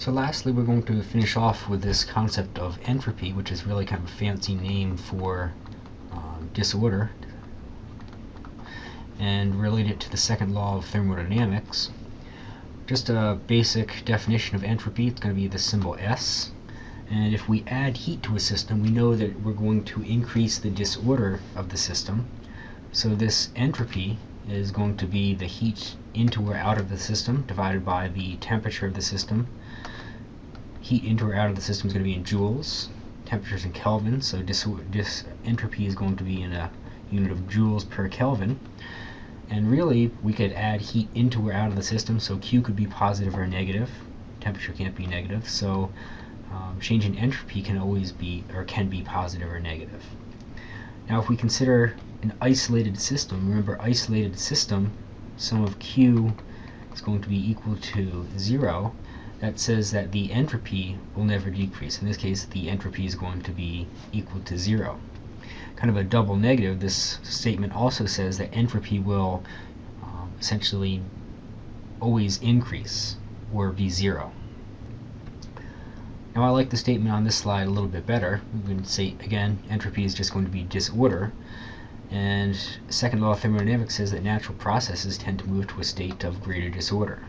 So lastly, we're going to finish off with this concept of entropy, which is really kind of a fancy name for disorder, and relate it to the second law of thermodynamics. Just a basic definition of entropy, it's going to be the symbol S. And if we add heat to a system, we know that we're going to increase the disorder of the system. So this entropy is going to be the heat into or out of the system divided by the temperature of the system. Heat into or out of the system is going to be in joules. Temperature is in Kelvin, so entropy is going to be in a unit of joules per Kelvin. And really, we could add heat into or out of the system, so Q could be positive or negative. Temperature can't be negative, so change in entropy can always be, or can be positive or negative. Now if we consider an isolated system, remember isolated system, sum of Q is going to be equal to 0. That says that the entropy will never decrease. In this case, the entropy is going to be equal to 0. Kind of a double negative, this statement also says that entropy will essentially always increase or be 0. Now I like the statement on this slide a little bit better. We can say again, entropy is just going to be disorder, and second law of thermodynamics says that natural processes tend to move to a state of greater disorder.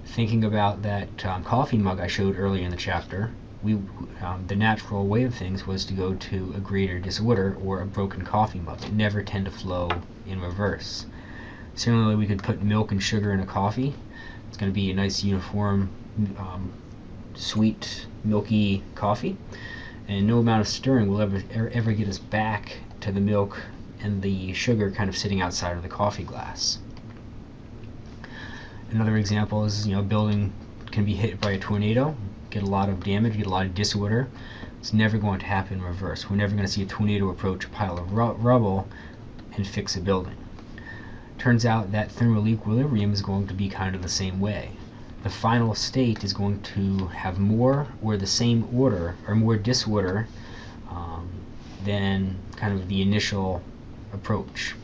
Thinking about that coffee mug I showed earlier in the chapter, the natural way of things was to go to a greater disorder or a broken coffee mug. It never tend to flow in reverse. Similarly, we could put milk and sugar in a coffee. It's going to be a nice uniform sweet milky coffee, and no amount of stirring will ever get us back to the milk and the sugar kind of sitting outside of the coffee glass. Another example is, a building can be hit by a tornado, get a lot of damage, get a lot of disorder. It's never going to happen in reverse. We're never going to see a tornado approach a pile of rubble and fix a building. Turns out that thermal equilibrium is going to be kind of the same way. The final state is going to have more or the same order or more disorder than kind of the initial approach.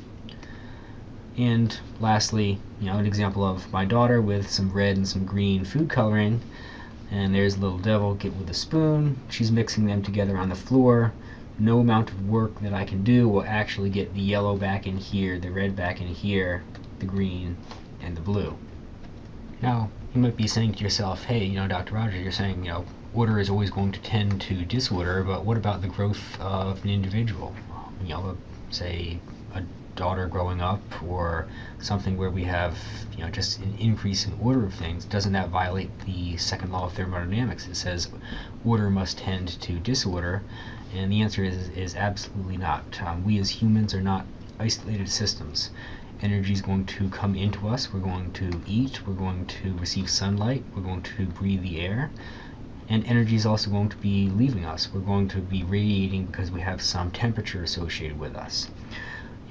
And lastly, an example of my daughter with some red and some green food coloring, and there's a little devil get with a spoon. She's mixing them together on the floor. No amount of work that I can do will actually get the yellow back in here, the red back in here, the green, and the blue. Now, you might be saying to yourself, hey, Dr. Rogers, you're saying, order is always going to tend to disorder, but what about the growth of an individual? Say a daughter growing up, or something where we have, just an increase in order of things. Doesn't that violate the second law of thermodynamics? It says order must tend to disorder, and the answer is absolutely not. We as humans are not isolated systems. Energy is going to come into us, we're going to eat, we're going to receive sunlight, we're going to breathe the air, and energy is also going to be leaving us. We're going to be radiating because we have some temperature associated with us.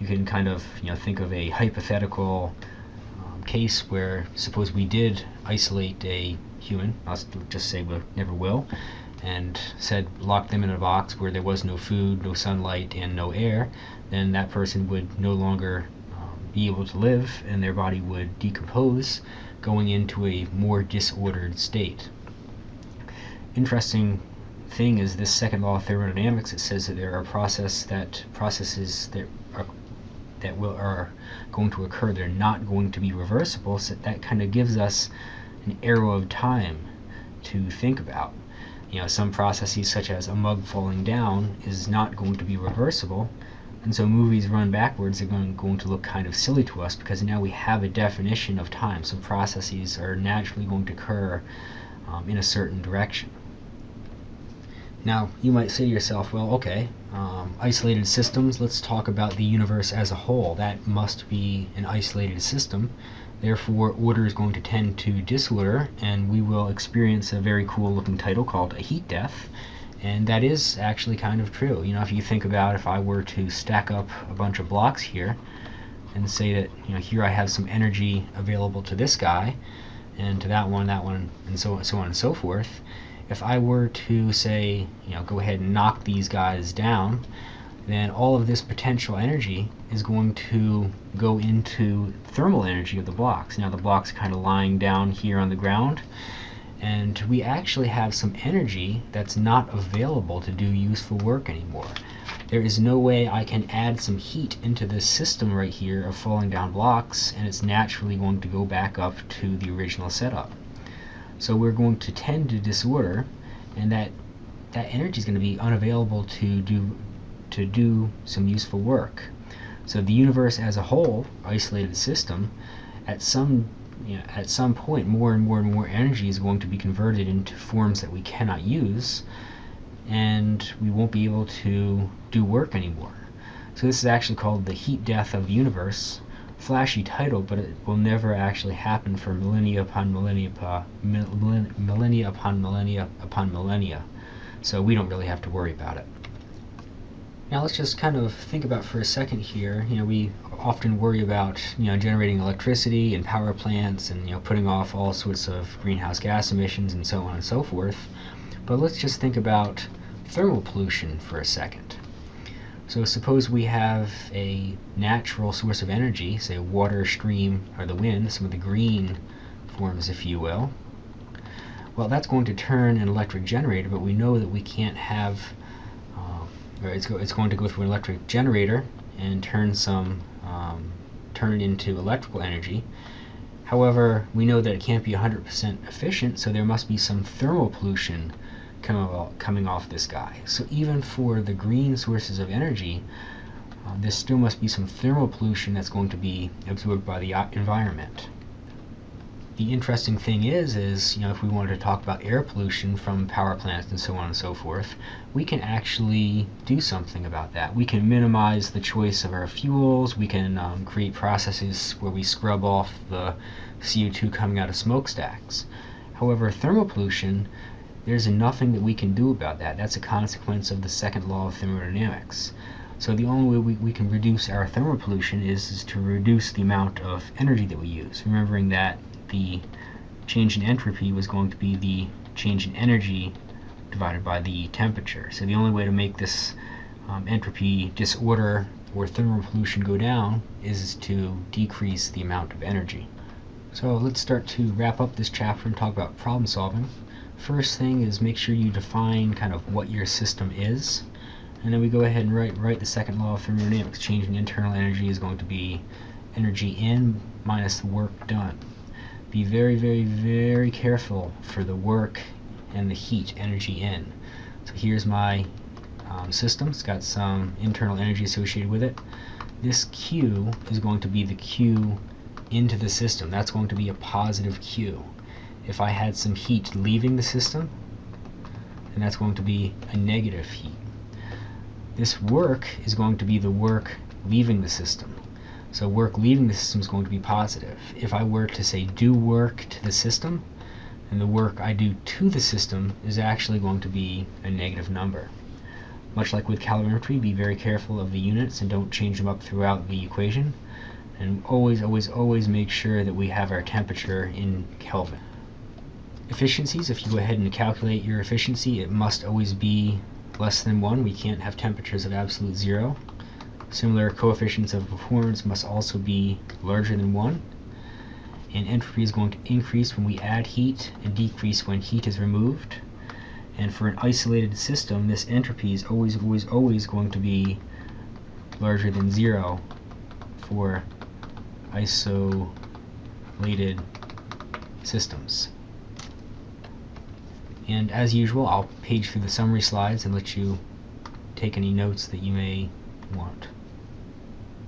You can kind of think of a hypothetical case where suppose we did isolate a human, I'll just say we never will, and said lock them in a box where there was no food, no sunlight, and no air, then that person would no longer be able to live, and their body would decompose, going into a more disordered state. Interesting thing is this second law of thermodynamics. It says that there are processes that are going to occur. They're not going to be reversible. So that kind of gives us an arrow of time to think about. Some processes, such as a mug falling down, is not going to be reversible. And so movies run backwards are going to look kind of silly to us, because now we have a definition of time. Some processes are naturally going to occur in a certain direction. Now, you might say to yourself, well, okay, isolated systems, let's talk about the universe as a whole. That must be an isolated system. Therefore, order is going to tend to disorder, and we will experience a very cool looking title called a heat death. And that is actually kind of true. If you think about, if I were to stack up a bunch of blocks here and say that, here I have some energy available to this guy, and to that one, and so on and so forth. If I were to say, go ahead and knock these guys down, then all of this potential energy is going to go into thermal energy of the blocks. Now the blocks are kind of lying down here on the ground, and we actually have some energy that's not available to do useful work anymore. There is no way I can add some heat into this system right here of falling down blocks and it's naturally going to go back up to the original setup. So we're going to tend to disorder, and that energy is going to be unavailable to do some useful work. So the universe as a whole, isolated system, at some point more and more energy is going to be converted into forms that we cannot use, and we won't be able to do work anymore. So this is actually called the heat death of the universe. Flashy title, but it will never actually happen for millennia upon millennia upon millennia upon millennia. So we don't really have to worry about it. Now let's just kind of think about for a second here. We often worry about generating electricity and power plants and putting off all sorts of greenhouse gas emissions and so on and so forth. But let's just think about thermal pollution for a second. So suppose we have a natural source of energy, say a water stream or the wind, some of the green forms if you will. Well, that's going to turn an electric generator, but we know that we can't have it's going to go through an electric generator and turn it into electrical energy. However, we know that it can't be 100% efficient, so there must be some thermal pollution coming off this guy. So even for the green sources of energy, there still must be some thermal pollution that's going to be absorbed by the environment. The interesting thing is if we wanted to talk about air pollution from power plants and so on and so forth, we can actually do something about that. We can minimize the choice of our fuels. We can create processes where we scrub off the CO2 coming out of smokestacks. However, thermal pollution, there's nothing that we can do about that. That's a consequence of the second law of thermodynamics. So the only way we can reduce our thermal pollution is to reduce the amount of energy that we use, remembering that the change in entropy was going to be the change in energy divided by the temperature. So the only way to make this entropy disorder or thermal pollution go down is to decrease the amount of energy. So let's start to wrap up this chapter and talk about problem solving. First thing is make sure you define kind of what your system is, and then we go ahead and write the second law of thermodynamics. Change in internal energy is going to be energy in minus the work done. Be very, very, very careful for the work and the heat, energy in. So here's my system. It's got some internal energy associated with it. This Q is going to be the Q into the system. That's going to be a positive Q. If I had some heat leaving the system, then that's going to be a negative heat. This work is going to be the work leaving the system. So work leaving the system is going to be positive. If I were to say do work to the system, then the work I do to the system is actually going to be a negative number. Much like with calorimetry, be very careful of the units and don't change them up throughout the equation. And always, always, always make sure that we have our temperature in Kelvin. Efficiencies, if you go ahead and calculate your efficiency, it must always be less than 1. We can't have temperatures of absolute 0. Similar coefficients of performance must also be larger than 1. And entropy is going to increase when we add heat and decrease when heat is removed. And for an isolated system, this entropy is always, always, always going to be larger than 0 for isolated systems. And as usual, I'll page through the summary slides and let you take any notes that you may want.